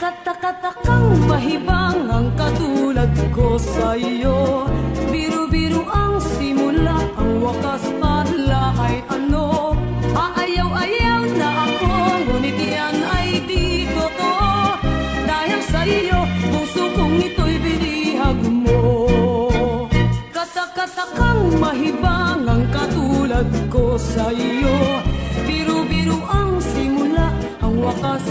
Kata-katakang mahibang ang katulad ko sa'yo. Biru-biru ang simula, ang wakas pala ay ano. Aayaw-ayaw na ako, ngunit yan ay di totoo. Dahil sa'yo, puso kong ito'y binihag mo. Kata-katakang mahibang ang katulad ko sa'yo. Biru-biru ang simula, ang wakas